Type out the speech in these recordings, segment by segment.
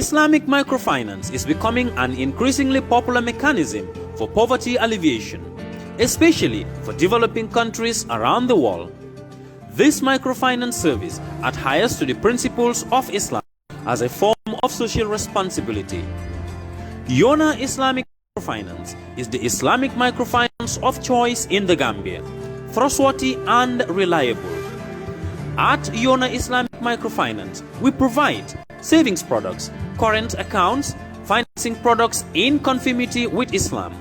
Islamic microfinance is becoming an increasingly popular mechanism for poverty alleviation, especially for developing countries around the world. This microfinance service adheres to the principles of Islam as a form of social responsibility. Yona Islamic Microfinance is the Islamic microfinance of choice in the Gambia, trustworthy and reliable. At Yona Islamic Microfinance, we provide savings products, current accounts, financing products in conformity with Islam.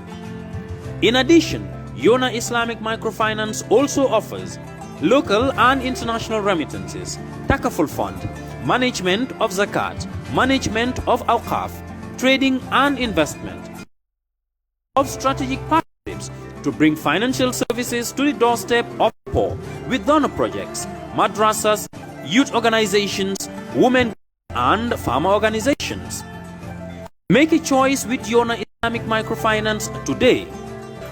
In addition, Yona Islamic Microfinance also offers local and international remittances, takaful fund, management of zakat, management of awqaf, trading and investment, of strategic partnerships to bring financial services to the doorstep of the poor with donor projects, madrasas, youth organizations, women and farmer organizations. Make a choice with Yona Islamic Microfinance today.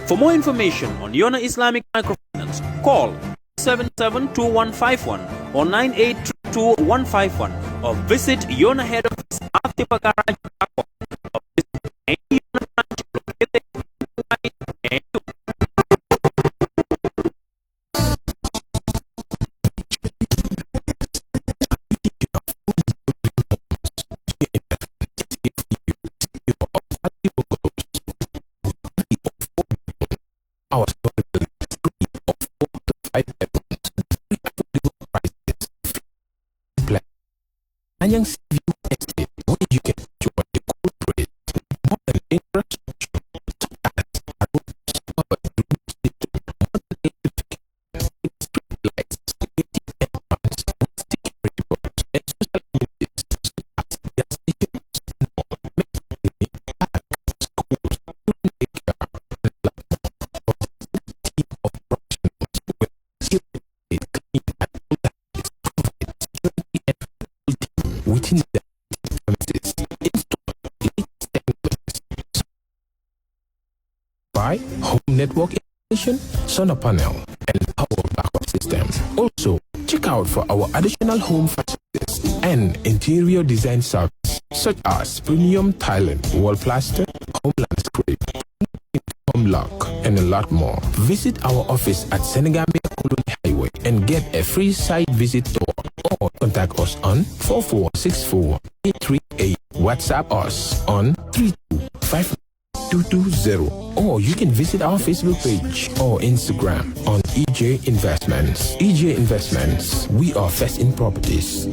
For more information on Yona Islamic Microfinance, call 772151 or 9832151 or visit Yona head office at the Bagara or visit any Yona branch located in our and young civil estate where you can enjoy the corporate modern infrastructure within the premises by home network installation, solar panel, and power backup systems. Also, check out for our additional home facilities and interior design services such as premium tiling, wall plaster, home landscape, home lock, and a lot more. Visit our office at Senegambia Colony Highway and get a free site visit tour, or contact us on 4464-838. WhatsApp us on 325-220, or you can visit our Facebook page or Instagram on EJ Investments. EJ Investments, we are first in properties.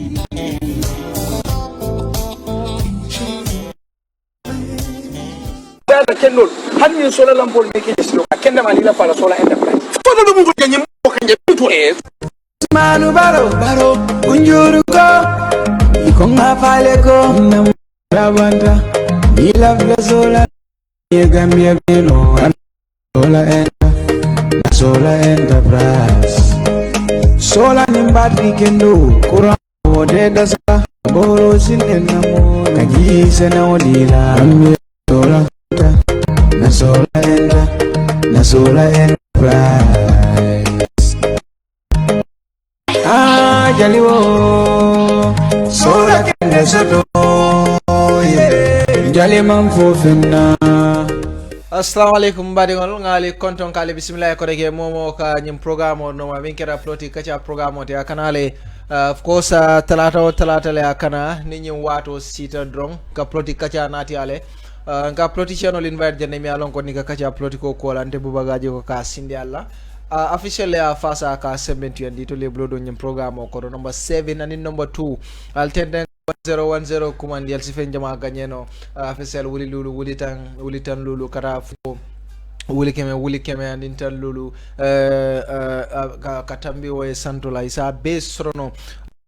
Hannun solar lampol make it slow. I can't manila para solar enterprise. For the move can you to it? Manu baro baro unjuruko ikonga paleko na rabanda ila vla solar yegambia beno solar enterprise solar ni battery kendo kura ode dasa boro sinena mo kajise na odila solar Nasola enterprise. Ah, Jaliwo. Sola kende soto. Jali man fofina. Assalamu alaikum badingol ngali konton kale bismillah ko rege momo ka nyim programme no ma min kera Politic Kachaa programme te kanale of course talata le akana ni nyim wato sita drong ka Politic Kachaa nati ale nga politician ol invite jenne mi alon ko ni ka Kachaa politiko ko lante bubagaji ko ka sindi alla officially fasa ka 70 andi to le blodo nyim programme ko number 7 and number 2 al tende 010 kumandi al sifen jama ganyeno official wuli lulu wuli tan lulu kara fu wuli keme andin tan lulu katambi wo santola isa besrono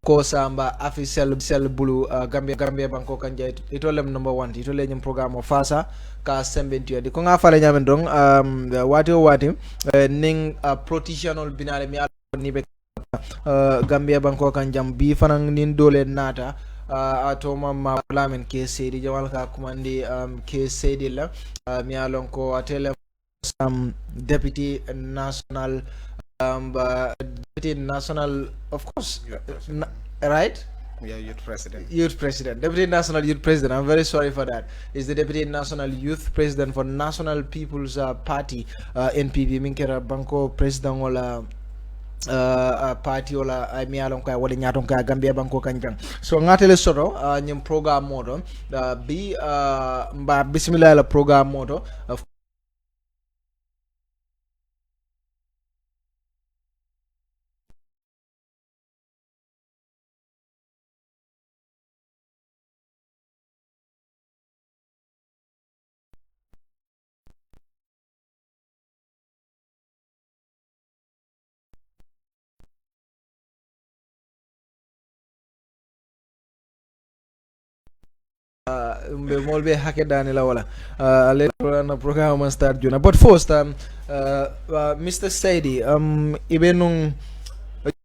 ko samba official bulu Gambia banko kanje itolem number 1 itole nyim programme fasa ka 70 di ko nga fale nyamen dong wati ning protitional binale mi ni be Gambia banko kanjam bi fanan nin dole nata atoma ma Lamin ke Saidy jamal ka kumandi ke Saidy la mi alon ko atele deputy national of course right Yeah, youth president. Youth president, deputy national youth president. I'm very sorry for that. Is the deputy national youth president for National People's Party NPP. Minkera banko president wala party wala ay miyalon kay wala nyaton kay Gambia banko kanjang. So ngatele soto nyim program modo bi mba bismillah la program modo. Molbe hake Daniela wala later on the program will start juna. But first Mr. Saidy ibenung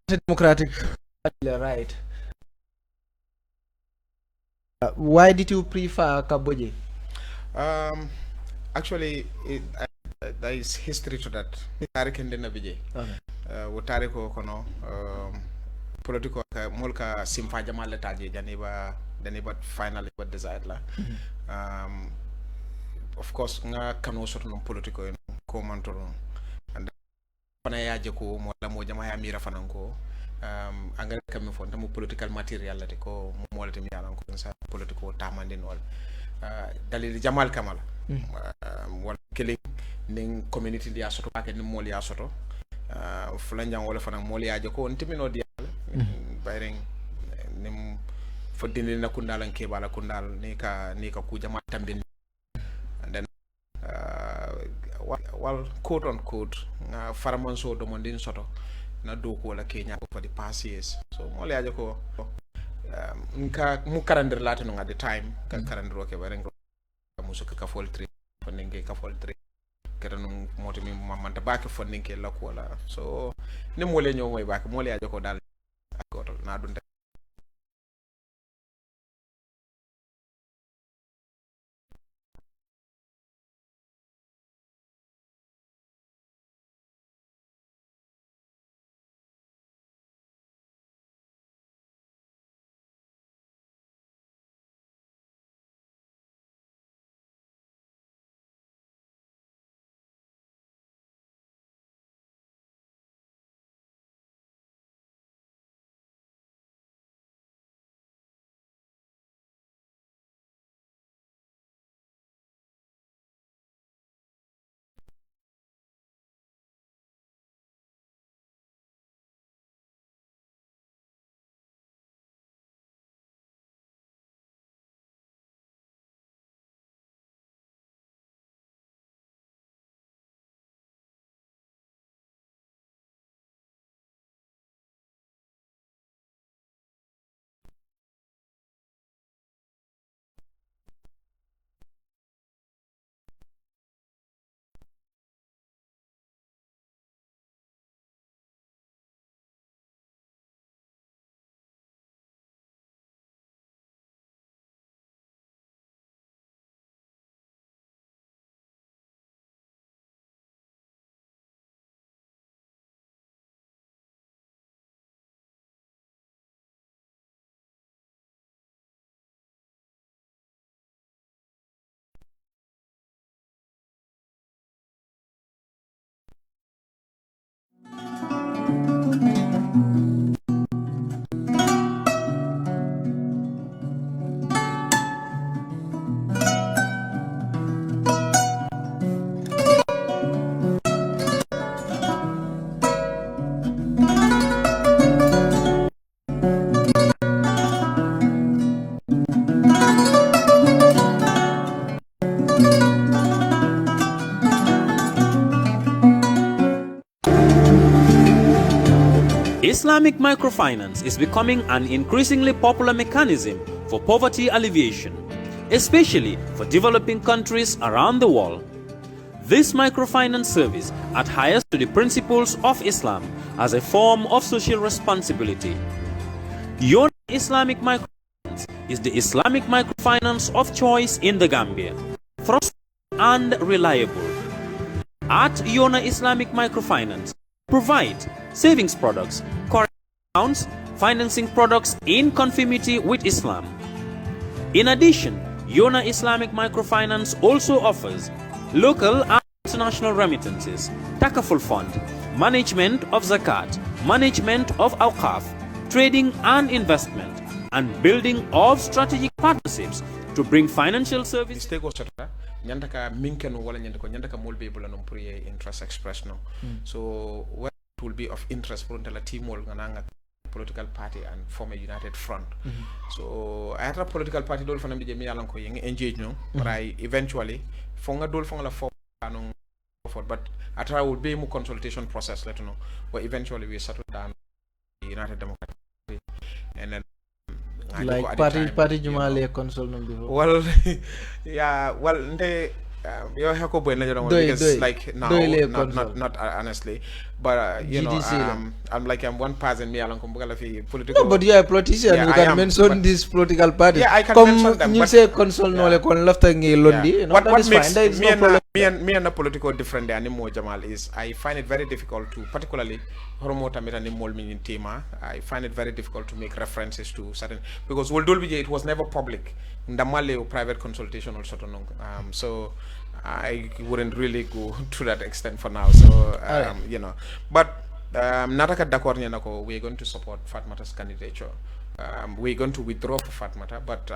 Democratic Party, right? Why did you prefer Kaboje? Actually there is history to that. Tariq ndena bije. Wo tariko kono political molka simfa jamal taje janiba but finally what desired la of course nga kano soto non politico en ko mantoro and fana yaje ko mo la mo jama ya mira fananko angale kam fon tam political material la ko mo lati mi yalan ko sa politico tamande nol dalil jamal kamal wal kele ning community dia soto paket ni mol ya soto fulanjang wala fana mol yaje ko on timino dia bayring nim fodini na kundal anke bala kundal ni ka ku jama tambin and then wal quote on quote farman so do mondin soto na do ko la Kenya for the past years so mo le aje ko nka mu karandir latino at the time ka karandiro ke bare muso ka fol 3 fondinge ka fol 3 kera no moti mi mamanta baake fondinge la ko la so ni mo le ñow moy baake mo le aje ko dal ko na dun. Islamic microfinance is becoming an increasingly popular mechanism for poverty alleviation, especially for developing countries around the world. This microfinance service adheres to the principles of Islam as a form of social responsibility. Your Islamic microfinance is the Islamic microfinance of choice in the Gambia, trusted and reliable. At Yona Islamic Microfinance, provide savings products, current accounts, financing products in conformity with Islam. In addition, Yona Islamic Microfinance also offers local and international remittances, Takaful Fund, management of zakat, management of awqaf, trading and investment, and building of strategic partnerships to bring financial services. Nyandaka minkenu wala nyandaka molbe bula no priye interest express no. So what will be of interest for the team wol ngananga political party and form a united front. So I had a political party dol fanam je mi yalan ko engage no, but I eventually fonga dol fonga la for but I try would be more consultation process let you know, but eventually we settled down the United Democratic Party and then like party Jumale console before. Well, yeah, well, they because like now, not honestly, but you GDC know, I'm one person. Me along political. No, but you are a politician. Yeah, you can mention this political party. Yeah, I can mention them. You say console no le kon lafta ngi londi. What makes me and the political different anymore, Jamal, is I find it very difficult to, particularly I find it very difficult to make references to certain, because it was never public. Ndamale or private consultation also. So I wouldn't really go to that extent for now. So you know, but nataka d'accord nako we're going to support Fatmata's candidature. We're going to withdraw for Fatmata, but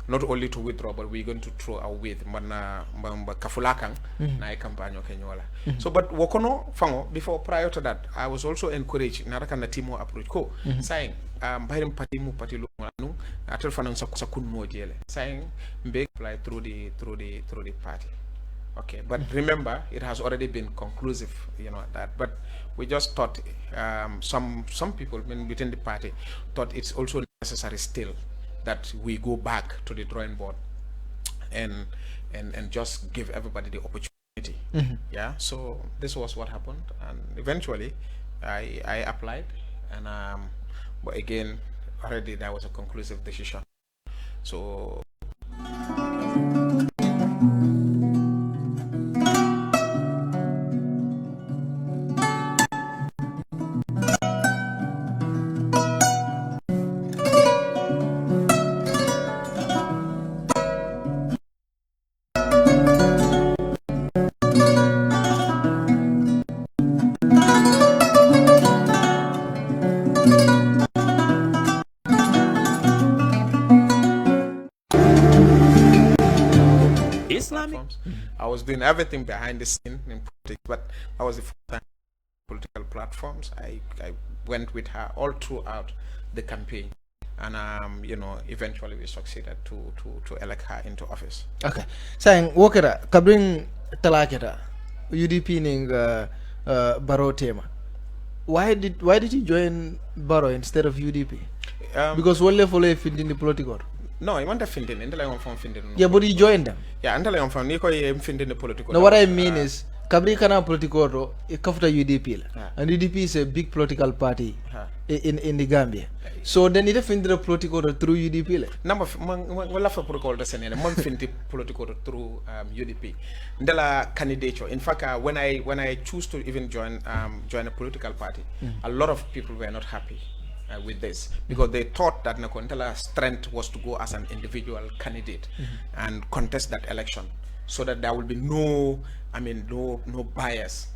not only to withdraw, but we're going to throw our weight. Kafulakang na campaign kenyola. So, but wakono fango before prior to that, I was also encouraged nataka na timo approach ko saying bayram party mu party lu anu atel fanang sakun mo jele saying mbek apply through the party. Okay, but remember, it has already been conclusive, you know, that, but we just thought some people within the party thought it's also necessary still that we go back to the drawing board and just give everybody the opportunity. Yeah, so this was what happened, and eventually I applied, and but again already there was a conclusive decision. So I was doing everything behind the scene in politics, but that was the first time political platforms. I went with her all throughout the campaign, and you know, eventually we succeeded to elect her into office. Okay, saying Walker kabring talaketa UDP ning Barrow tema. Why did you join Barrow instead of UDP? Because one level if in the political. No, I want to find in the Yeah, but you joined them. Yeah, until I'm from Nico, I'm finding the political. No, what I mean is, Kabri kana political, it comes to UDP, and UDP is a big political party in the Gambia. So then it find the political through UDP. Number well, after protocol the Senate, month find the political through UDP. Ndela candidature. In fact, when I choose to even join a political party, a lot of people were not happy with this, because they thought that Nakontala's strength was to go as an individual candidate and contest that election, so that there will be no bias.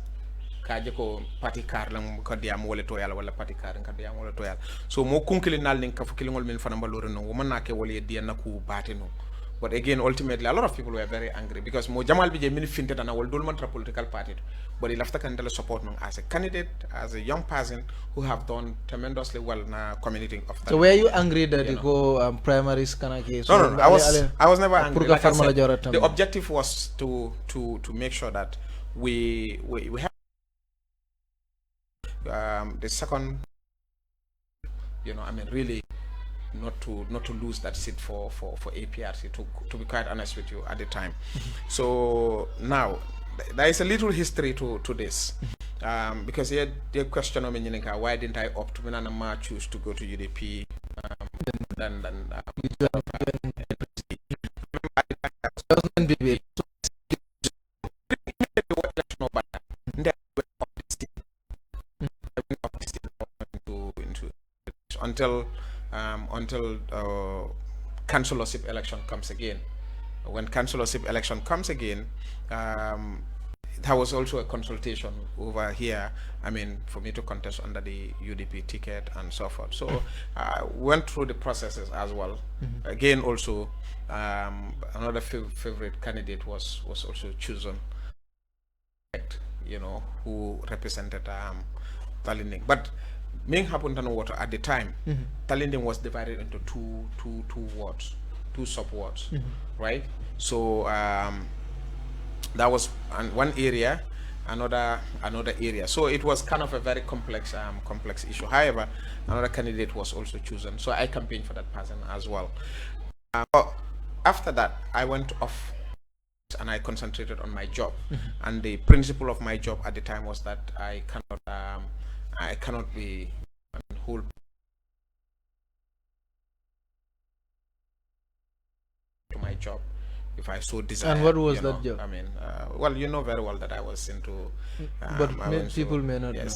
Kajeko party car lang kadiam wala toyal wala party car kadiam wala toyal. So mo kunkili nal ning kafukilingol min fanambalore no womana ke wala dia naku batino. But again, ultimately, a lot of people were very angry because Mo Jamal Bijay mini finted and I will do mantra political party. But he left a support as a candidate, as a young person who have done tremendously well in our community of that. So were you angry that you go primaries kanake? No, I was never angry. Like I said, the objective was to make sure that we have the second, really not to lose that seat for APRC, to be quite honest with you at the time. So now there is a little history to this, because the question why didn't I opt to choose to go to UDP until councillorship election comes again. When councillorship election comes again, there was also a consultation over here, I mean, for me to contest under the UDP ticket and so forth. So I went through the processes as well. Again, also, another favorite candidate was also chosen, you know, who represented Talinding. But Ming happened to know what at the time, Talinding was divided into two wards, two sub-wards, right? So that was one area, another area. So it was kind of a very complex issue. However, another candidate was also chosen, so I campaigned for that person as well. After that, I went off and I concentrated on my job. And the principle of my job at the time was that I cannot be whole to my job if I so desire. And what was that job? I mean, well, you know very well that I was into. But people may not know.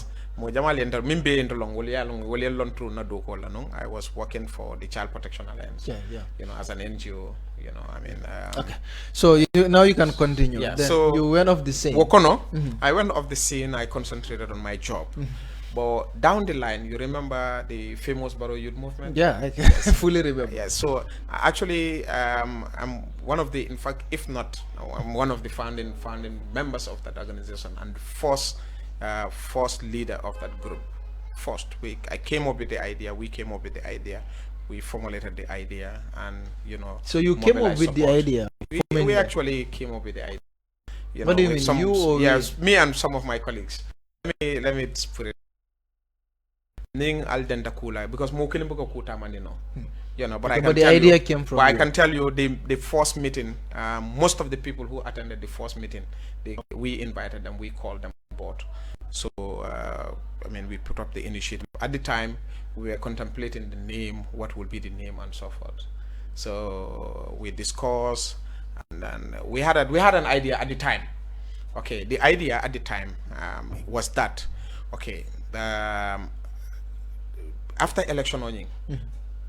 I was working for the Child Protection Alliance. Yeah. You know, as an NGO. You know, I mean. Okay. So now you can continue. Yeah. Then So you went off the scene. I went off the scene. I concentrated on my job. But down the line, you remember the famous Barrow Youth Movement? Yeah, I can fully remember. Yeah, so actually, I'm one of the, in fact, if not, I'm one of the founding members of that organization and the first leader of that group. I came up with the idea, we came up with the idea, we formulated the idea, and, you know. So you came up with the idea? We actually came up with the idea. You what know, do you mean, you or yes, me and some of my colleagues. Let me put it. Ning Aldenta Kula, because Mokilimbuko Kuta Manino. You know, but the idea came from. But I can tell you the first meeting, most of the people who attended the first meeting, we invited them, we called them on board. So I mean, we put up the initiative. At the time, we were contemplating the name, what would be the name, and so forth. So we discussed, and then we had an idea at the time. Okay, the idea at the time was that, okay, after election owning,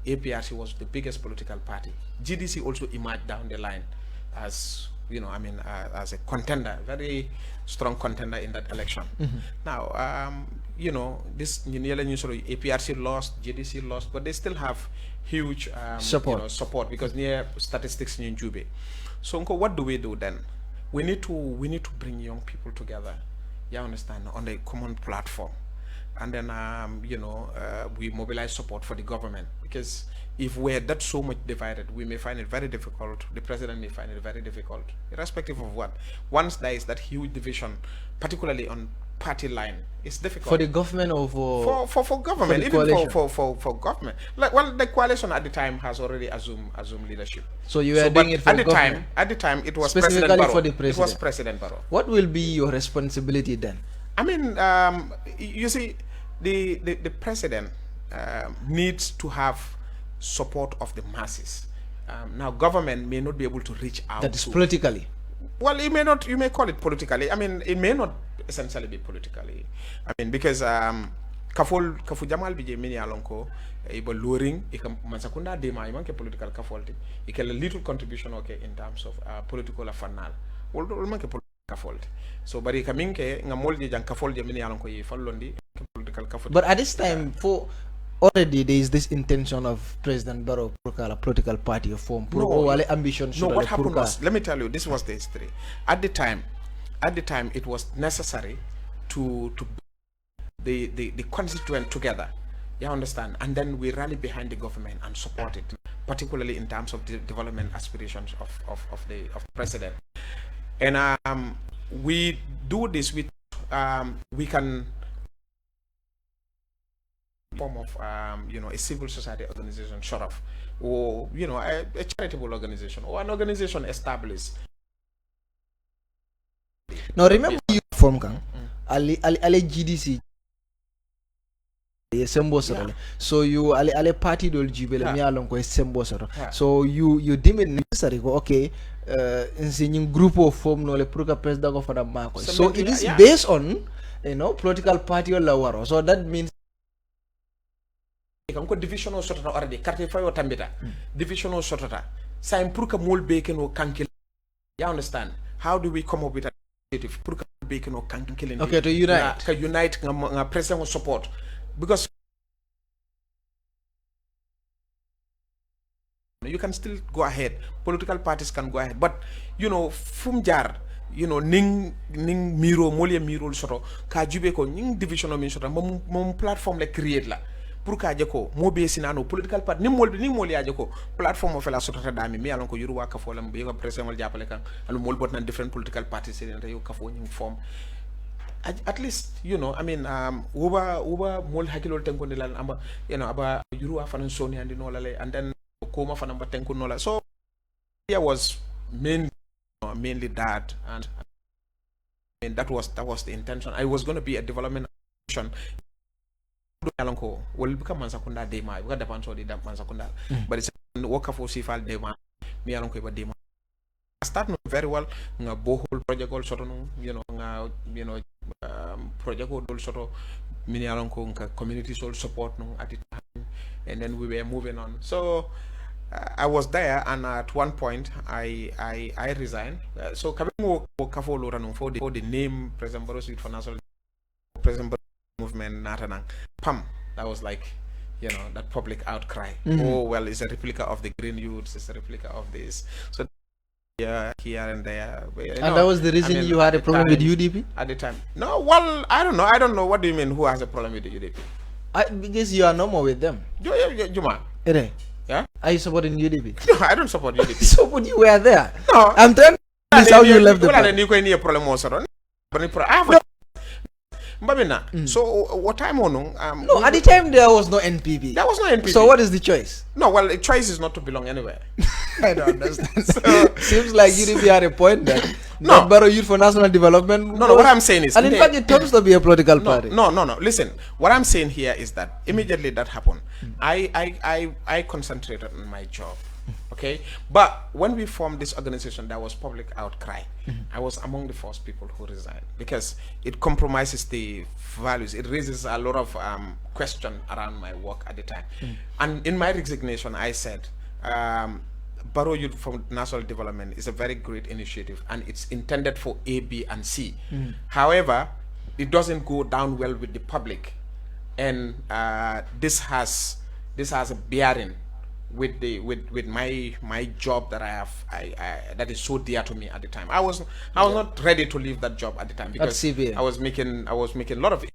APRC was the biggest political party. GDC also emerged down the line as, you know, I mean, as a contender, very strong contender in that election. Now, you know, this APRC lost, GDC lost, but they still have huge support because near statistics in Jube. So what do we do then? We need to bring young people together. You understand, on a common platform. And then, you know, we mobilize support for the government, because if we're that so much divided, we may find it very difficult. The president may find it very difficult, irrespective of what. Once there is that huge division, particularly on party line, it's difficult. For the government or for government, for even for government. Like, well, the coalition at the time has already assumed leadership. So you were doing it for at the government? At the time, it was specifically President Barrow. for the president. It was President Barrow. What will be your responsibility then? I mean, you see, the president needs to have support of the masses. Now, government may not be able to reach out. That is politically. Well, it may not. You may call it politically. I mean, it may not essentially be politically. I mean, because kafu jamal bije mini alonko ibo luring ikam mansakunda dema imanke political kafolti ikele little contribution okay in terms of political afanal. Ol manke political kafolti. So bari kaminke ngamoldi jang kafoldi mini alonko yi fallondi political kafolti. But at this time, for already there is this intention of President Barrow a political party of form. No, ambition. No, what happened was, let me tell you, this was the history. At the time, it was necessary to the constituent together. You understand? And then we rally behind the government and support it, particularly in terms of the development aspirations of the president. And we do this with we can form of you know, a civil society organization, sort of, or, you know, a charitable organization or an organization established. Now remember you from Kang ale GDC sembo soro. So you ale party dol jibele mi alon ko sembo soro. So you deem it necessary go okay in group of form no le pour que president go fada mako. So it is based on, you know, political party or lawaro. So that means ko division o sotata already carte fayo tambita division o sotata sa pour que mol beke no kankil you understand how do we come up with an initiative pour que beke no kankil okay to unite ka unite nga present support because you can still go ahead, political parties can go ahead, but you know fum jar ning miro molie miro soto ka jube ko ning division min soto mom platform le create la pour ka jeko mo be sinano political party ning mol ya jeko platform o fela soto ta dami mi alon ko yuru wa ka folam be ko president jappale kan alu mol bot nan different political parties en yo ka fo ning form at least I mean uba mol hakilol tenko dilal amba aba yuru wa fanan soni andi no lale and then koma fanamba tenko no la so there was mainly that, and I mean that was the intention. I was going to be a development organization. Will become mansakunda dema. We got the panso di mansakunda, but it's work for sifal dema. Me along with dema. I start very well. Nga bohol project also project also me along with community soul support at the time, and then we were moving on. So. I was there, and at one point I resigned. So coming for the name President Barroso for National President Movement Natanang Pam. That was like that public outcry. Oh well, it's a replica of the Green Youths. It's a replica of this. So here and there. And that was the reason you had a problem with UDP at the time. No, well I don't know. I don't know. What do you mean? Who has a problem with the UDP? Because you are no more with them. Juma. Yeah? Are you supporting UDP? No, I don't support UDP. So when you were there? No. I'm telling you, this is how you left the party. So what time on? No, at the time there was no NPP. There was no NPP. So what is the choice? No, well, the choice is not to belong anywhere. I don't understand. So seems like UDP had a point there. No. Borrow Youth for National Development. No, what I'm saying is, and in fact, it turns to be a political party. No. Listen, what I'm saying here is that immediately that happened, I concentrated on my job. Okay, but when we formed this organization, there was public outcry. I was among the first people who resigned because it compromises the values. It raises a lot of question around my work at the time. And in my resignation, I said, Barrow Youth for National Development is a very great initiative, and it's intended for A, B, and C. However, it doesn't go down well with the public, and this has a bearing with my job that I have that is so dear to me at the time. I was not ready to leave that job at the time because I was making a lot of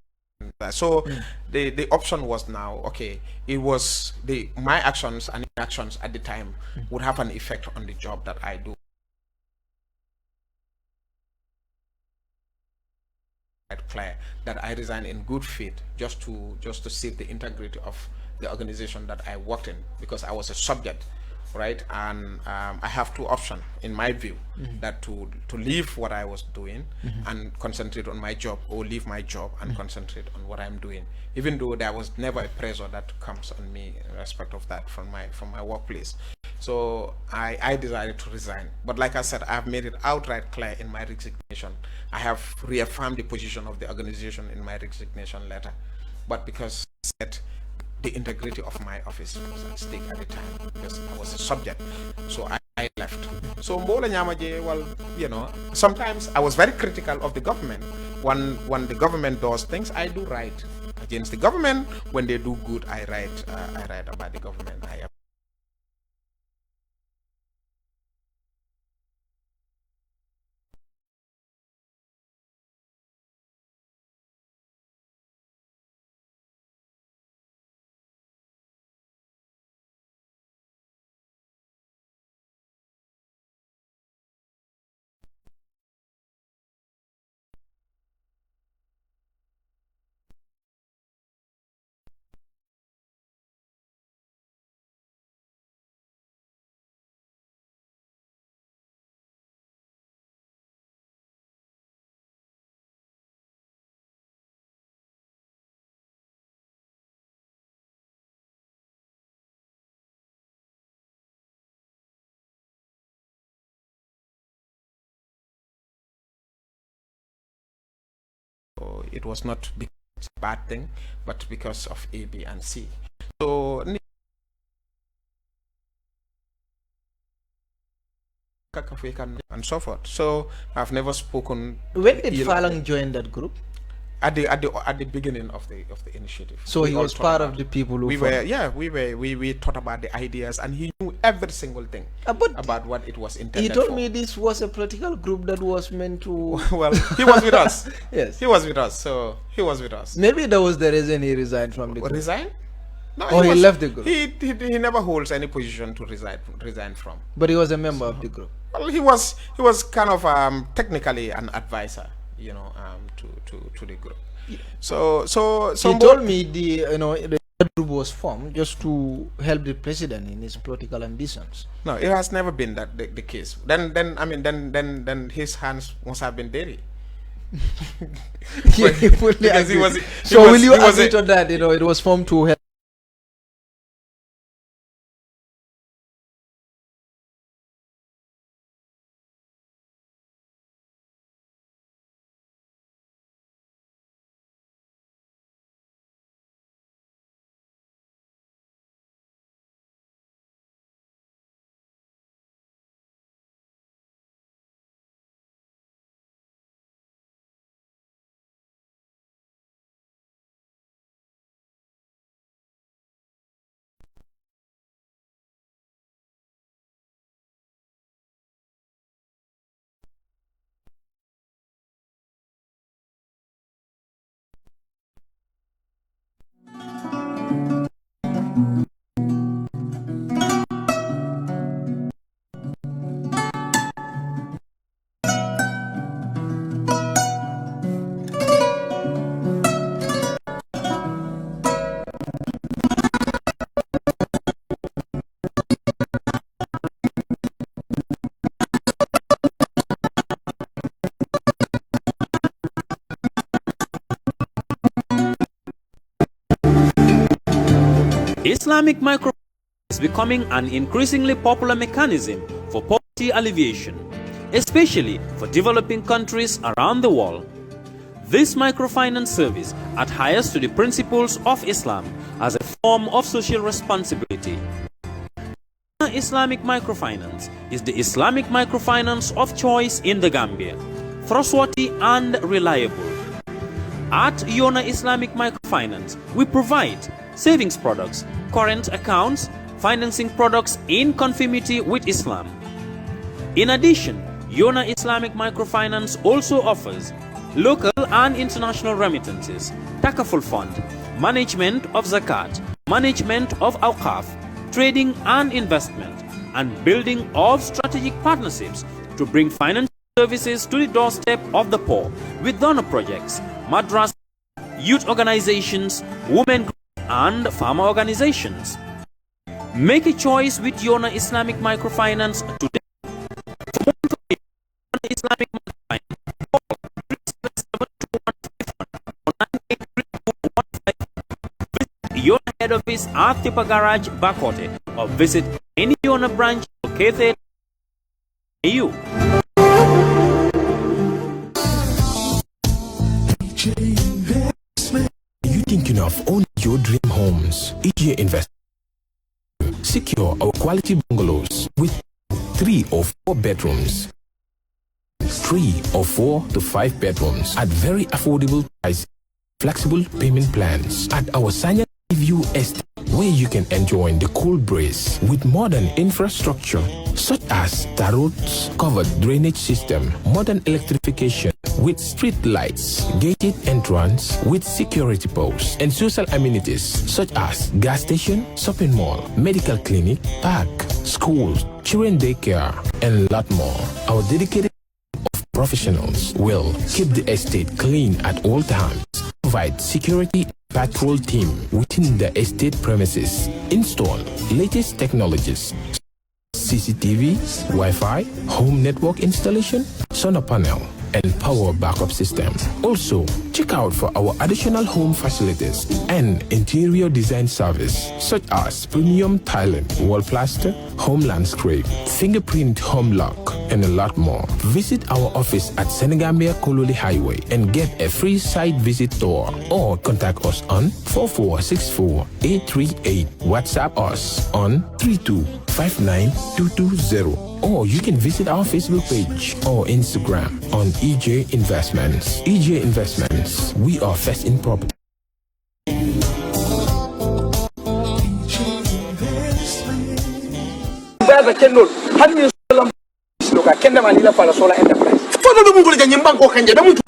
so the option was now okay. It was my actions and inactions at the time would have an effect on the job that I do. Clear that I resigned in good faith just to save the integrity of the organization that I worked in, because I was a subject, right? And I have two options in my view, that to leave what I was doing and concentrate on my job, or leave my job and concentrate on what I'm doing, even though there was never a pressure that comes on me in respect of that from my workplace. So I decided to resign, but like I said, I've made it outright clear in my resignation. I have reaffirmed the position of the organization in my resignation letter, but because the integrity of my office was at stake at the time, because I was a subject, so I left. So Mbola Nyamaje, well, sometimes I was very critical of the government. When the government does things, I do write against the government. When they do good, I write about the government. It was not because it's a bad thing, but because of A, B, and C. So and so forth. So I've never spoken. When did Falang join that group? At the beginning of the initiative. So he was part of the people who we thought about the ideas, and he knew every single thing about what it was intended. He told for. me this was a political group that was meant to. Well, he was with us. Yes, he was with us. So he was with us. Maybe that was the reason he resigned from the group. Resign? No, he left the group. He never holds any position to resign from. But he was a member of the group. Well, he was kind of technically an advisor, to the group. So he told me the group was formed just to help the president in his political ambitions. No, it has never been that the case. Then his hands must have been dirty. Yeah, he fully agreed. So will you agree to that? It was formed to help. Islamic microfinance is becoming an increasingly popular mechanism for poverty alleviation, especially for developing countries around the world. This microfinance service adheres to the principles of Islam as a form of social responsibility. Islamic microfinance is the Islamic microfinance of choice in the Gambia, trustworthy and reliable. At Yona Islamic Microfinance, we provide savings products, current accounts, financing products in conformity with Islam. In addition, Yona Islamic Microfinance also offers local and international remittances, takaful fund, management of zakat, management of awqaf, trading and investment, and building of strategic partnerships to bring financial services to the doorstep of the poor with donor projects, madrasas, youth organizations, women groups, and farmer organizations. Make a choice with Yona Islamic Microfinance today. For more information on Islamic Microfinance, call 377-215 visit Yona head office at Tipa Garage, Bakote, or visit any Yona branch located in you. You thinking of owning your dream homes? EJ Invest. Secure our quality bungalows with 3 or 4 bedrooms, 3 or 4 to 5 bedrooms at very affordable prices. Flexible payment plans at our Sanya View Estate, where you can enjoy the cool breeze with modern infrastructure such as tar roads, covered drainage system, modern electrification with street lights, gated entrance with security posts, and social amenities such as gas station, shopping mall, medical clinic, park, schools, children daycare, and a lot more. Our dedicated of professionals will keep the estate clean at all times, provide security patrol team within the estate premises, install latest technologies, CCTV, Wi-Fi, home network installation, solar panel, and power backup system. Also, check out for our additional home facilities and interior design service such as premium tiling, wall plaster, home landscape, fingerprint home lock, and a lot more. Visit our office at Senegambia Kololi Highway and get a free site visit tour, or contact us on 4464838. WhatsApp us on 3259220, or you can visit our Facebook page or Instagram on EJ Investments. EJ Investments, we are first in property. Kenda manila para solar enterprise. Foto do mungu le nyimbango kanje be muntu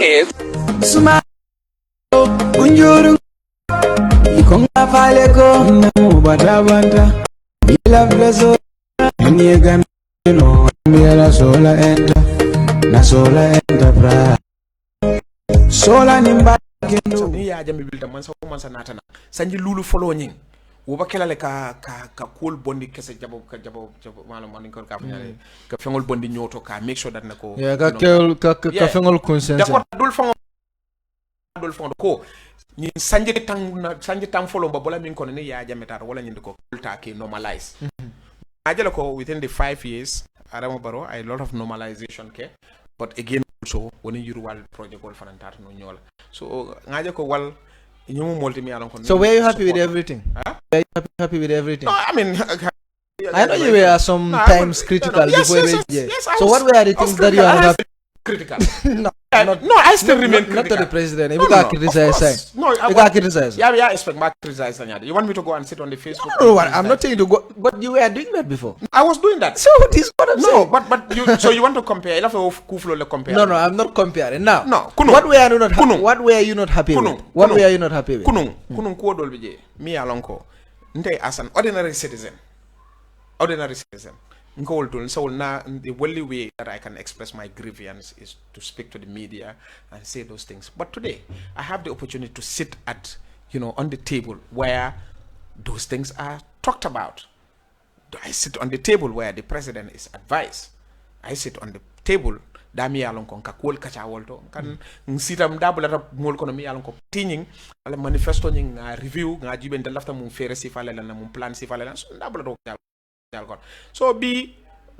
suma kunjuru ikonga fale ko namu badabanda ila blezo niega no mera solar na solar enterprise solar nimba kendo ni ya jambi bilta man sa natana sanji lulu follow nying wo bakela le ka cool bondi kese jabo malo man ko ka fanyale ka fengol bondi nyoto ka make sure that nako ka fengol consensus d'accord dul fong ko ni sanji tang follow ba bola min ko ni ya jametar wala nyindi ko kulta ki normalize ajala ko within the 5 years Adama Barrow a lot of normalization ke but again also when you wal project wal fanantar no nyola so ngaje ko wal so were you happy with everything? Huh? Were you happy with everything? No, I mean, I know you were sometimes critical before yes, so what were the things that you are not critical? No, I still remain critical. Not to the president. You can't criticize. No, you can't criticize. Yeah, I expect my criticize. You want me to go and sit on the Facebook? No, I'm not telling you to go. But you were doing that before. I was doing that. So this is what I'm saying. No, but you. So you want to compare? No, I'm not comparing. Now, no. What were you not? What were you not happy with? What were you not happy with? Kunung ko dolbije. Me alonko. Nte as an ordinary citizen. So now the only way that I can express my grievance is to speak to the media and say those things. But today, I have the opportunity to sit at, on the table where those things are talked about. I sit on the table where the president is advised. I sit on the table dami alon kon ka kol kacha wolto kan sitam dabula mol kono mi alon ko tining ala manifesto nying review nga jiben de lafta mum fere sifale la mum plan sifale la so dabula do so the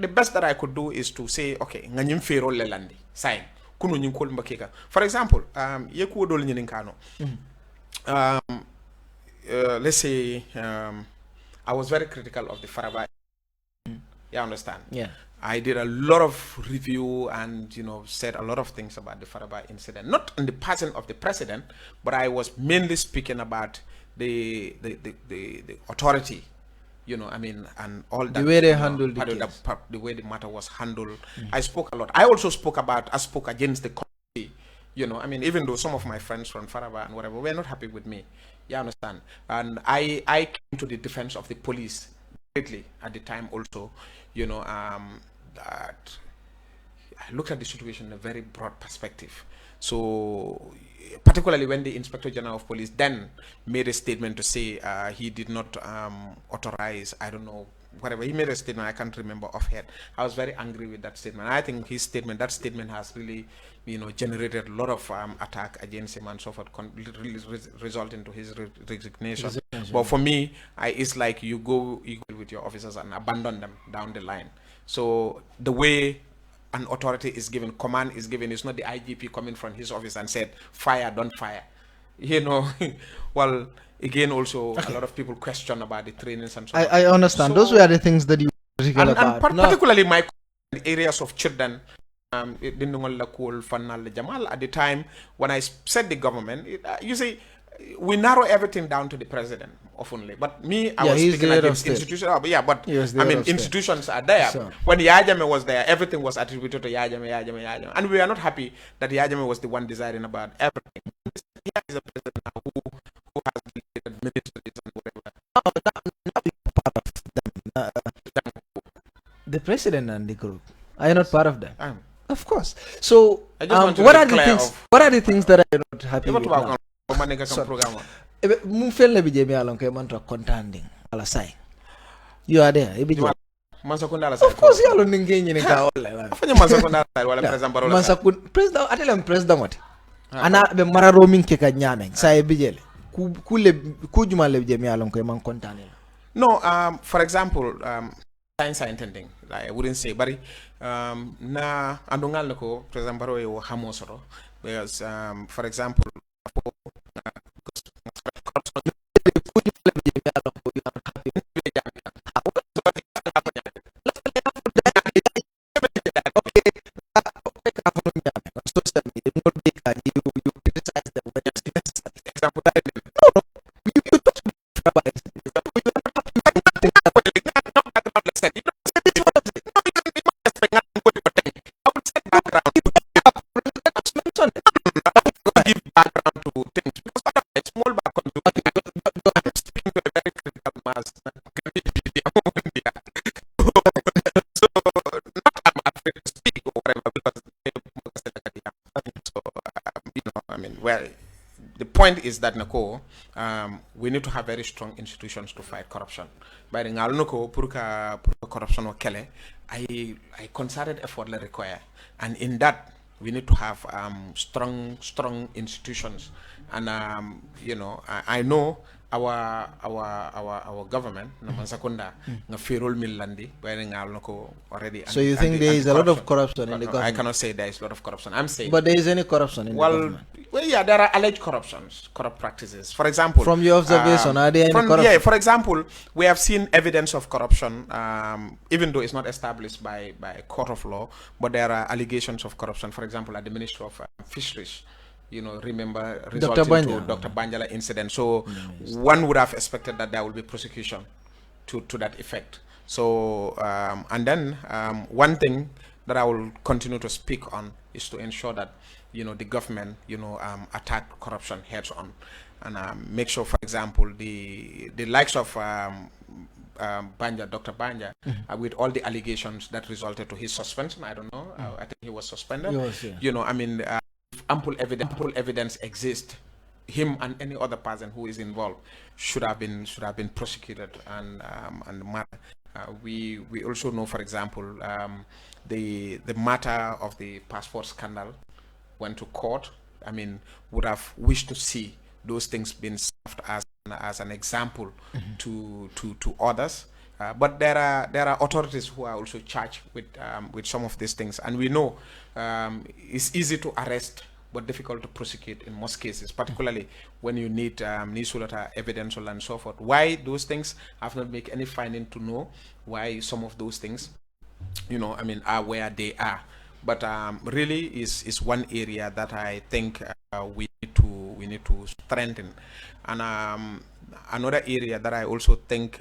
best that I could do is to say, okay, nganyim fero lelandi sign kunu nyim kol mbakeka. For example, yeku dol nyinin kano. Let's say I was very critical of the Faraba. You understand? Yeah. I did a lot of review and said a lot of things about the Faraba incident, not on the person of the president, but I was mainly speaking about the authority. And all that. The way they handled the way the matter was handled. I spoke a lot. I also spoke against the committee. Even though some of my friends from Faraba and whatever were not happy with me. You understand? And I came to the defense of the police greatly at the time also. That I looked at the situation in a very broad perspective. So, particularly when the Inspector General of Police then made a statement to say he did not authorize, I don't know, whatever. He made a statement, I can't remember offhand. I was very angry with that statement. I think that statement has really, generated a lot of attack against him and so forth, result into his resignation. But for me, it's like you go with your officers and abandon them down the line. So the way an authority is given, command is given, it's not the IGP coming from his office and said, fire, don't fire. Well, again, also, a lot of people question about the trainings and so on. I understand. Those were the things that you were critical about. And particularly my areas of children, at the time, when I said the government, you see, we narrow everything down to the president oftenly. But me, I was speaking against institutions. Institutions are there. So. When Yajame was there, everything was attributed to Yajame. And we are not happy that Yajame was the one deciding about everything. He is a president now who has delegated ministries and whatever. Now part of them. The president and the group. Are you not part of them? Of course. So, what are the things that are not happy with now? You are there. Of course, you are not engaging in president. Ana be mararo min ke ka nyame say bijele ku juma le je mi alon ko man kontane. No, for example, science intending like I wouldn't say bari na andungal nako for example yo hamosoro because for example you criticize them but example is that nako we need to have very strong institutions to fight corruption. By the nako purka corruption or kele, I concerted effort le require, and in that we need to have strong institutions. And you know, I know our government naman nga ferol millandi by nako already. So you think there is a lot of corruption in the government? I cannot say there is a lot of corruption. I'm saying, but there is any corruption in the government? Well, yeah, there are alleged corrupt practices. For example, from your observation, are there any corruption? Yeah, for example, we have seen evidence of corruption, even though it's not established by a court of law, but there are allegations of corruption. For example, at the Ministry of Fisheries, you know, remember resulting to Dr. Banjala incident. So one would have expected that there will be prosecution to that effect. So and then one thing that I will continue to speak on is to ensure that, you know, the government, you know, attack corruption heads on, and make sure, for example, the likes of Banja, Dr. Banja, with all the allegations that resulted to his suspension. I don't know. I think he was suspended. Yes, yeah. You know, I mean, ample evidence exists. Him and any other person who is involved should have been prosecuted, and we also know, for example, the matter of the passport scandal went to court. I mean, would have wished to see those things being served as an example to others. But there are authorities who are also charged with some of these things, and we know it's easy to arrest but difficult to prosecute in most cases, particularly when you need evidence and so forth. Why those things have not made any finding to know why some of those things, you know, I mean, are where they are. But really is one area that I think we need to strengthen, and another area that I also think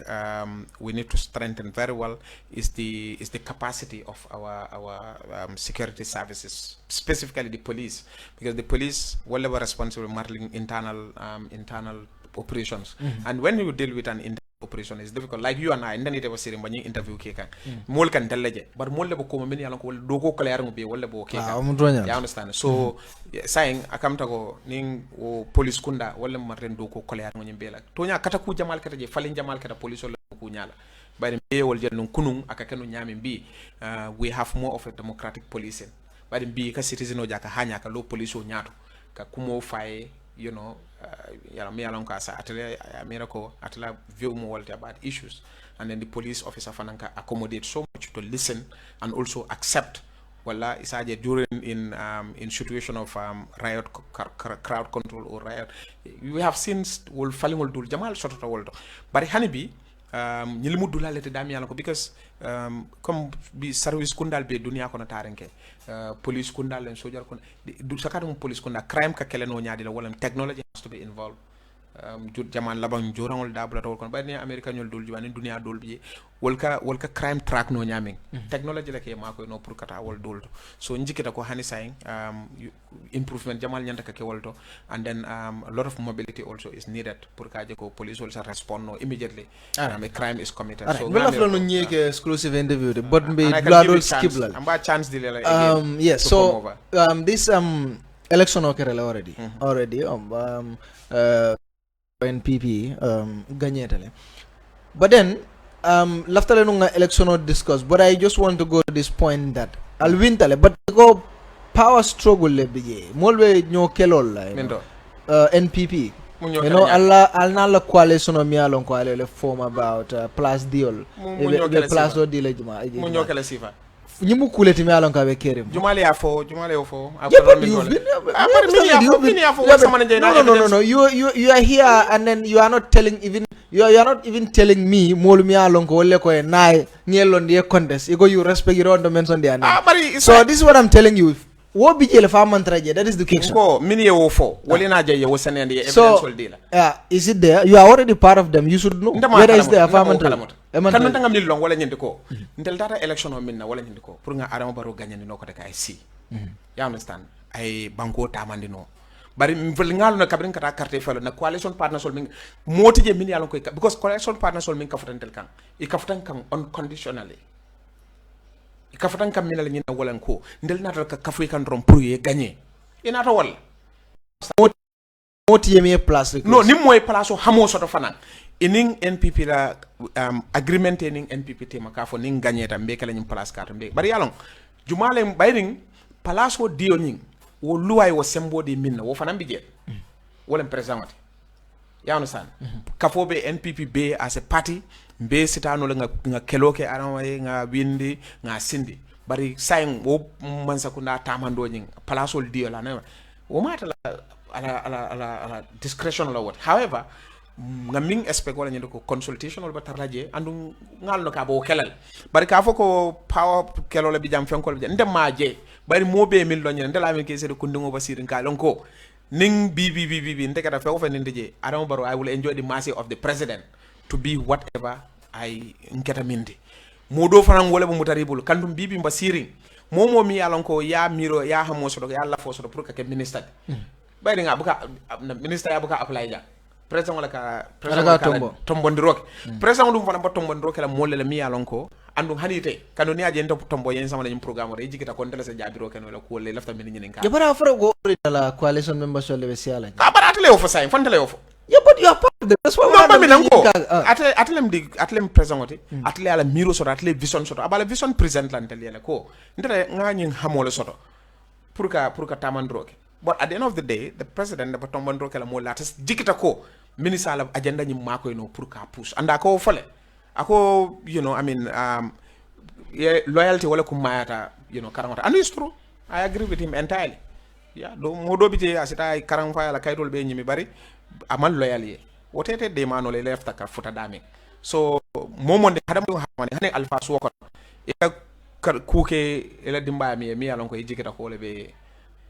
we need to strengthen very well is the capacity of our security services, specifically the police, because the police were responsible for handling internal operations, and when you deal with an internal operation, is difficult. Like you and I, and then it was sitting when you interview Kekan. Mol can tell you, but mol le boko many along will do go clear and be wole bo Kekan. You understand? So saying I come to go ning o police kunda wole marren do ko clear when you be like Tonya kataku jamal kataje falling jamal kata police wole ko nyala. By the way, will jeno kunung akakenu nyami bi we have more of a democratic policing. By the be ka citizen o jaka hanya ka low police o nyato ka kumo fae, you know, me along kasa atela miracle atela view more about issues, and then the police officer fananka accommodate so much to listen and also accept wala isaje during in situation of riot, crowd control or riot. We have seen will falling will do jamal sort of world, but hanibi ñilimu dulalete dami yalla ko because comme bi service kundal be dunia ko na tarenke police kundal and soldier kun du sakatu police kunda crime ka kele no nyaadi la wala technology has to be involved jut jaman labang jorangol dabla tawol kon bani america ñol dul jibani dunia dul bi wolka crime track no nyaming technology la ke mako no pour kata wol dul so njikita ko hani saying improvement jamal nyanta ka ke wolto, and then a lot of mobility also is needed pour ka je ko police also respond no immediately a crime is committed. So well after no nyeke exclusive interview but be blood skip la amba chance dile la yes, so this election occurred already NPP gagné, but then laftale nunga election or discuss, but I just want to go to this point that alwintale but go power struggle le biye molwe nyo kelol la NPP You know, Allah la coalition of mialon ko ale form about plus deal. The plus deal juma. Munyo kala sifa. Nyimu kuleti mialon ka be Kerr. Jumale afo. Yeah, but you've been No. You are here and then you are not telling telling me molu mialon ko wolle ko e nay ngelon die contest. You respect your own mention there. So this is what I'm telling you. What be jele fa mantraje? That is the question. Ko mini wo fo wole na je wo sene ndi evidential deal. Is it there? You are already part of them. You should know. Whether is there fa mantraje? Kan non tangam lilong wala nyindi ko. Ndel data election o minna wala nyindi ko. Pour nga Adama Barrow gagner ni noko taka si. You understand? Ay banko tamandi no. Bari mvel ngalo na kabrin kata carte felo na coalition partner sol min moti je min yalon ko because coalition partner sol min kafutantel kan. I kafutan kan unconditionally. Kafatan kam minala nyina walan ko ndel natal ka kafu kan rom pour ye gagner ina ta wal moti yemi place no nim moy place o hamo soto fanan ining NPP la agreement ning NPP tema ka fo ning gagner tam be kala nyim place ka tam be bari yalon jumale bayring place o dio ning wo luway wo sembo de minna wo fanan bi je wala president ya understand kafo be NPP be as a party be sitano la nga keloke aranwaye nga windi nga sindi bari saying wo mansa kunda tamando nying palasol dio la na wo mata la ala discretion la what however nga ming expect wala nyendo ko consultation wala batarlaje andu ngal no ka bo kelal bari ka foko power kelo la bi jam fenkol bi ndem maaje bari mo be mil lo nyene ndela min ke sede kundungo basirin ka lonko ning bi ndekata fe ofa ndije Adama Barrow I will enjoy the mercy of the president to be whatever I ngeta mindi modo fanan wala bu mutaribul kandum bibi mba siring momo mi yalon ko ya miro ya hamo sodo ya la fo sodo pour que ministre bayri nga buka ministre ya buka apply ja president wala ka president tombo ndiroke president dum fana ba tombo ndiroke la molle la mi yalon ko andum hanite kanu ni aje ndo tombo yen sama nyum programme re jikita kon tele se jabiro ken wala ko le lafta min nyinen ka ya bara fara go la coalition members wala be siala ka bara atele o fo say fantele o fo yeah but you are part of them that's why no mi nango atlem presenté atle ala miro soto atle vision soto abala vision present lan tel yele ko ndere ngani hamole soto pour ka tamandroke but at the end of the day the president the tomandroke la mo latas jikita ko minister la agenda nyim mako no pour ka push anda ko fole ako you know I mean loyalty wala ko mayata you know karangota and it's true I agree with him entirely yeah do modo bite asita karang fa la kaydol be nyimi bari aman loyalty wotete de mano le left ka futa dami so momonde hadam hamane hane alpha so ko e kuke ela dimba mi alon ko jikita ko le be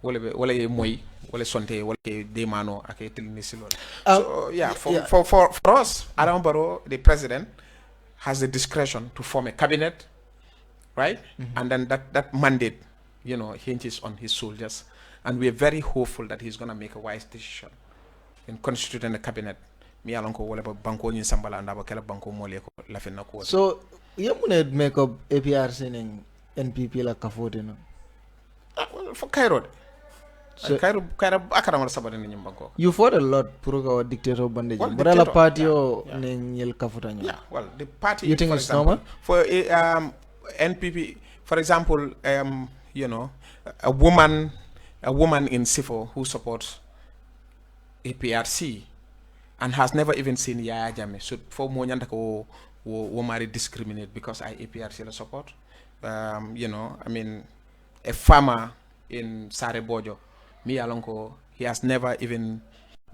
wala moy wala sonte wala de mano ak tilnisi lol so yeah for us Adama Barrow the president has the discretion to form a cabinet, right? And then that mandate, you know, hinges on his soldiers. And we're very hopeful that he's going to make a wise decision in constituting a cabinet. Mi alonko wala banko ni sambala ndaba kala banko mole ko la fenna ko. So, you mune make up APRC ning NPP la kafote no. Well, for Cairo. So Cairo akara mala sabade ni banko. You fought a lot pour go dictator bandage. Well, but la party o ning yel kafota nyo. Yeah, well, the party you think it's normal? For NPP, for example, you know, a woman in civil who supports APRC and has never even seen Yaya Jammeh. So for mo nyanda ko wo mari discriminate because I APRC la support. You know, I mean, a farmer in Sare Bojo, me alonko, he has never even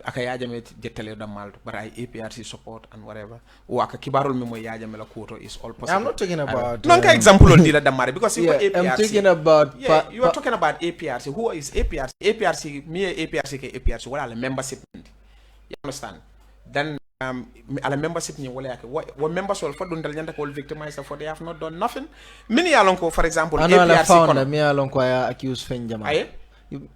akaya Jammeh jetale damal, but I APRC support and whatever. Waka kibarul me mo Yaya Jammeh la kuto is all possible. I'm not talking about. No example on dila damare because yeah, APRC. I'm talking about. Yeah, you are talking about APRC. Who is APRC? APRC, me APRC ke APRC. What are the membership? You understand? Then ala membership ni wala yake what members will for dundal nyanda ko victimized for they have not done nothing mini alonko for example APRC founder mi alonko ya accuse fen jamal aye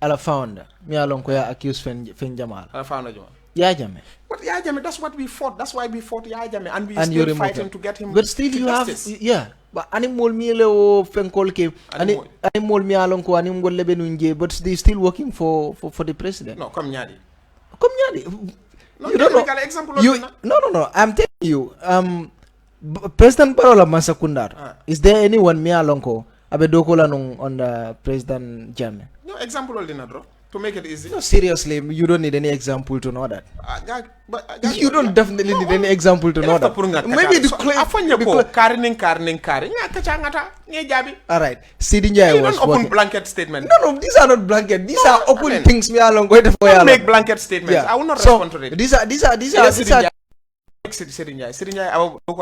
ala founder mi alonko ya accuse fen jamal ala founder jamal Yaya Jammeh but Yaya Jammeh that's what we fought that's why we fought Yaya Jammeh and we still fighting to get him but still you justice. Have yeah but animal mi le o fen kol ke animal mi alonko animal lebe nunje but they still working for the president no comme nyadi no, you don't know. No. I'm telling you. President Barola Masakundar. Is there anyone me alonko abe dokola nung on the President Jammeh? No example all dinadro. To make it easy. No, seriously, you don't need any example to know that. You don't definitely need any example to know that. Maybe the claim. All right. Saidy Njie was don't open blanket statement. No, these are not blanket. These are open things. We are long going to don't make blanket statements. Yeah. I will not respond to it. These are. Saidy Njie, I will go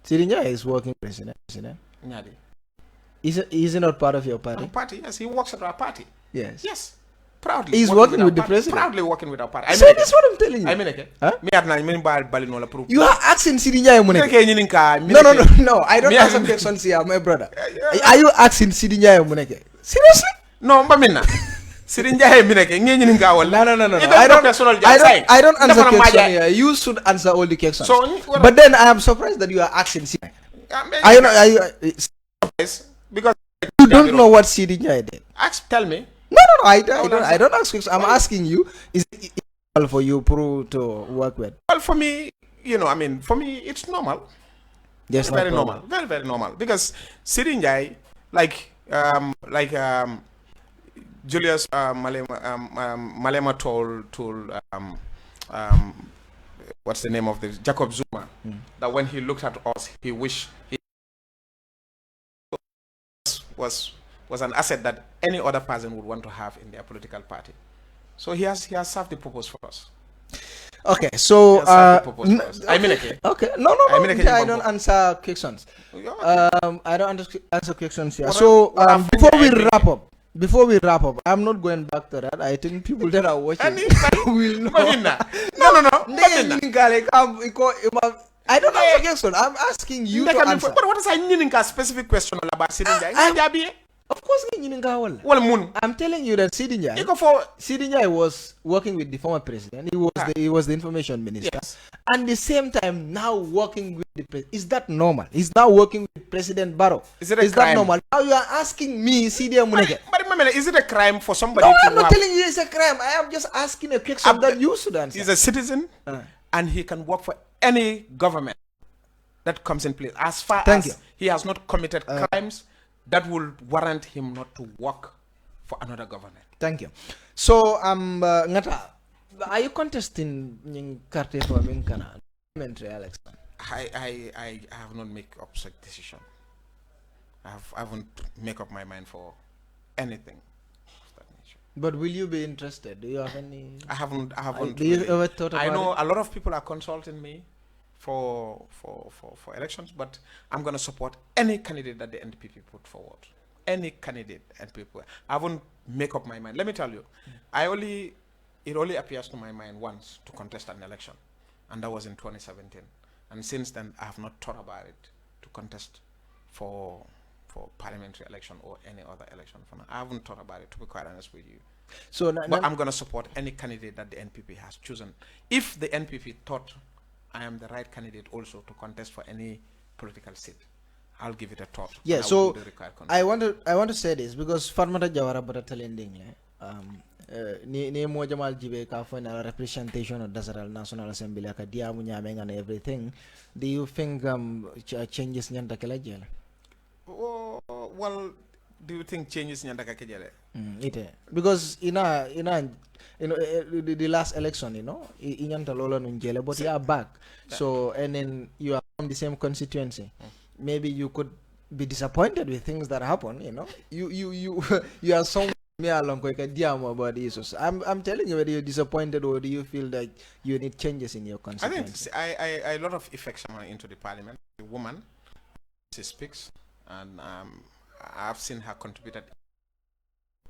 Saidy Njie is working president. Is he not part of your party? Our party, yes, he works at our party. Yes. Yes. Proudly. He's working with the president. Proudly working with our party. So that's what I'm telling you. I mean, you are asking Saidy Njie Muneke. No. I don't ask questions here, my brother. Are you asking Saidy Njie Muneke? Seriously? No, Mbamina. Saidy Njie Muneke. No. I don't answer questions here. You should answer all the questions. But then I am surprised that you are asking Saidy. Because you don't know what Saidy Njie did. Tell me. No. I don't ask questions. I'm asking you, is it normal for you to work with? Well, for me, for me, it's normal. Yes, very normal. Very, very normal. Because Saidy Njie, like Julius Malema told what's the name of this? Jacob Zuma, that when he looked at us, he wished he was an asset that any other person would want to have in their political party. So he has served the purpose for us. Okay, so okay. No. I don't answer questions. I don't answer questions here. So before we wrap up, I'm not going back to that. I think people that are watching will know. No. I don't answer questions. I'm asking you to answer. But what is a specific question about Saidy Njie? Of course, I'm telling you that Saidy Njie was working with the former president. He was the information minister. Yes. And at the same time, now working with the president. Is that normal? He's now working with President Barrow. Is that normal? Now you are asking me, Saidy Muneke. But is it a crime for somebody No, to I'm not telling you it's a crime. I am just asking a question that you should answer. He's a citizen, and he can work for any government that comes in place. As far as he has not committed crimes that will warrant him not to work for another government. Thank you. So, Ngata, are you contesting in Karte for Minkana parliamentary election? I have not made up such decision. I haven't made up my mind for anything of that nature. But will you be interested? Do you have any? I haven't. Do you ever thought about I know it? a lot of people are consulting me for elections, but I'm going to support any candidate that the NPP put forward. Any candidate NPP. I haven't make up my mind. Let me tell you, it only appears to my mind once to contest an election, and that was in 2017. And since then, I have not thought about it to contest for parliamentary election or any other election. For now, I haven't thought about it, to be quite honest with you. So, but I'm going to support any candidate that the NPP has chosen. If the NPP thought I am the right candidate also to contest for any political seat, I'll give it a thought. Yeah, so I want to say this because Farmata Jawara bata telending ni mo jamal jibe ka fo na representation of National National Assembly ka diamu nyame and everything. Do you think changes nyanda kala jela? Well, do you think changes nyanda ka jela? Because the last election, inyanta lola nunjele, but you are back. So, and then you are from the same constituency. Maybe you could be disappointed with things that happen, You are so me along about the issues. I'm telling you whether you're disappointed or do you feel that you need changes in your constituency? I think a lot of affection into the parliament. The woman, she speaks, and I've seen her contributed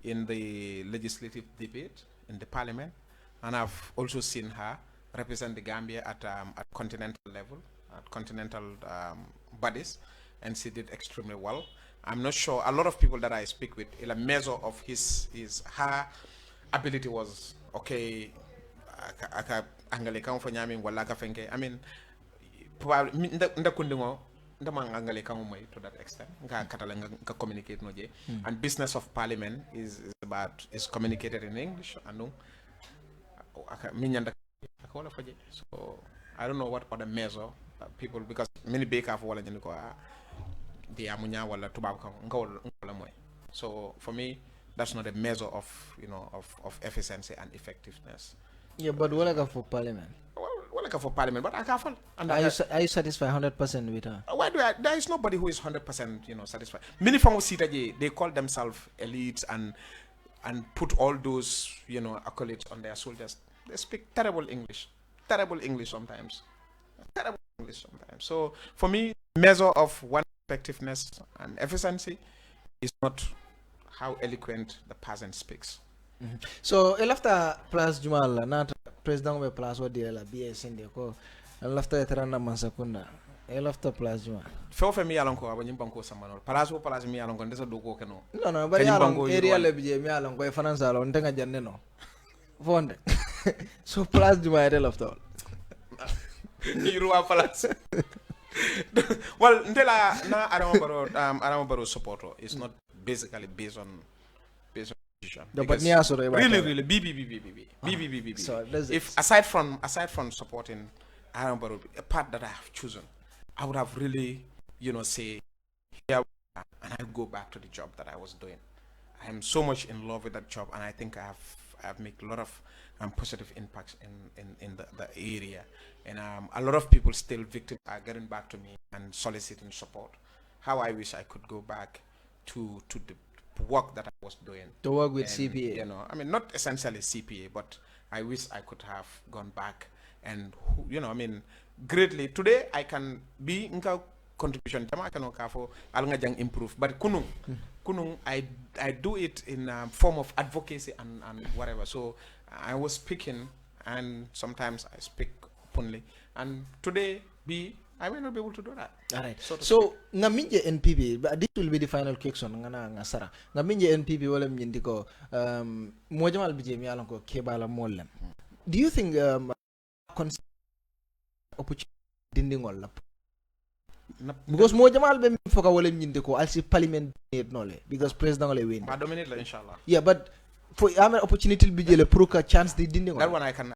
in the legislative debate in the parliament, and I've also seen her represent the Gambia at continental level, at continental bodies, and she did extremely well. I'm not sure, a lot of people that I speak with, in a measure of her ability was okay. I mean, probably to that extent, communicate and business of parliament is communicated in English. So I don't know what other measure people, because many baker for the amunya wala tubab. So for me, that's not a measure of, you know, of efficiency and effectiveness. Yeah, but what like for parliament? Well, like for parliament, but I can't fall. And Are you satisfied 100% with her? Why do there is nobody who is 100%, you know, satisfied. Many from Sitaji, they call themselves elites and put all those, you know, accolades on their soldiers. They speak terrible English sometimes. Terrible English sometimes. So for me, measure of one effectiveness and efficiency is not how eloquent the person speaks. So elafta plus Jumal na president we plus what the la BS in the ko elafta eterana mansakunda elafta plus Jumal Fe mi alon ko abanyim banko samanol plus mi alon ko ndesa do ko keno no bari alon area le bije mi alon ko e finance alon tenga janne no fonde so plus Jumal elafta Niru plus well ndela na Adama Barrow support is not basically based on really BBBBB. So if aside from supporting Adama Barrow, a part that I have chosen, I would have really, you know, say here we are, and I'll go back to the job that I was doing. I am so much in love with that job, and I think I have made a lot of positive impacts in the area, and a lot of people still victims are getting back to me and soliciting support. How I wish I could go back to the work that I was doing. To work with CPA. You know, I mean, not essentially CPA, but I wish I could have gone back and, you know, I mean, greatly. Today, I can be in contribution. I can improve. But kunung, I do it in a form of advocacy and whatever. So I was speaking, and sometimes I speak openly. And today, I may not be able to do that. All right. So ngaminje NPP, but this will be the final question nga sara. Ngaminje NPP wala mjindi ko mojamal bije mi alon ko kebala mollem. Do you think opportunity dindingol la? Because mojamal be foka wala mjindi ko alsi parliament nole because president ole win. Ma dominate la inshallah. Yeah, but for am opportunity bije le pro ka chance di dindingol. That one I can